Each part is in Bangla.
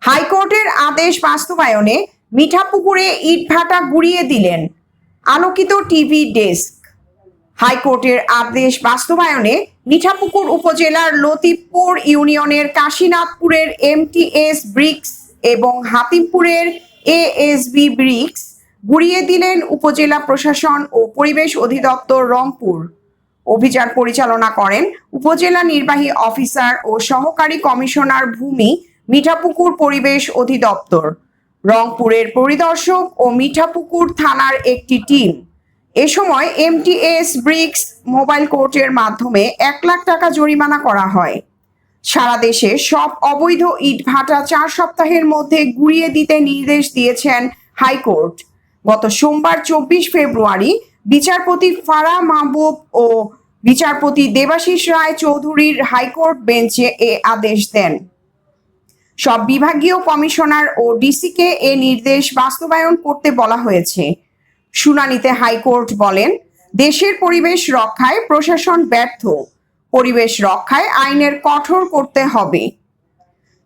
হাইকোর্টের আদেশ বাস্তবায়নে মিঠাপুকুরে ইটভাটা গুঁড়িয়ে দিলেন। আলোকিত টিভি ডেস্ক। হাইকোর্টের আদেশ বাস্তবায়নে মিঠাপুকুর উপজেলার লতিফপুর ইউনিয়নের কাশীনাথপুরের এমটিএস ব্রিক্স এবং হাতিমপুরের এএসবি ব্রিক্স গুঁড়িয়ে দিলেন উপজেলা প্রশাসন ও পরিবেশ অধিদপ্তর রংপুর। অভিযান পরিচালনা করেন উপজেলা নির্বাহী অফিসার ও সহকারী কমিশনার ভূমি, মিঠাপুকুর পরিবেশ অধিদপ্তর, রংপুরের পরিদর্শক ও মিঠাপুকুর থানার একটি টিম। এ সময় এমটিএস ব্রিক্স মোবাইল কোর্টের মাধ্যমে 1 লাখ টাকা জরিমানা করা হয়। সারা দেশে সব অবৈধ ইটভাটা 4 সপ্তাহের মধ্যে গুঁড়িয়ে দিতে নির্দেশ দিয়েছেন হাইকোর্ট। গত সোমবার 24 ফেব্রুয়ারি বিচারপতি ফারাহ মাহবুব ও বিচারপতি দেবাশিস রায় চৌধুরীর হাইকোর্ট বেঞ্চে এ আদেশ দেন। সব বিভাগীয় কমিশনার ও ডিসিকে এ নির্দেশ বাস্তবায়ন করতে বলা হয়েছে। শুনানিতে হাইকোর্ট বলেন, দেশের পরিবেশ রক্ষায় প্রশাসন ব্যর্থ, পরিবেশ রক্ষায় আইনের কঠোর করতে হবে।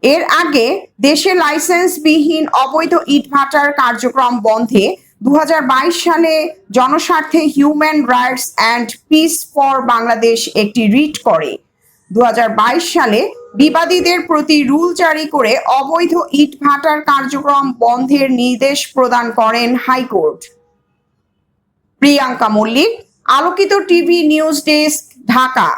এর আগে দেশে লাইসেন্সবিহীন অবৈধ ইটভাটার কার্যক্রম বন্ধে 2022 সালে জনস্বার্থে human rights and peace for Bangladesh একটি রিট করে। 2022 সালে বিবাদীদের প্রতি রুল জারি করে অবৈধ ইটভাটার কার্যক্রম বন্ধের নির্দেশ প্রদান করেন হাইকোর্ট। প্রিয়াঙ্কা মল্লিক, আলোকিত টিভি নিউজ ডেস্ক, ঢাকা।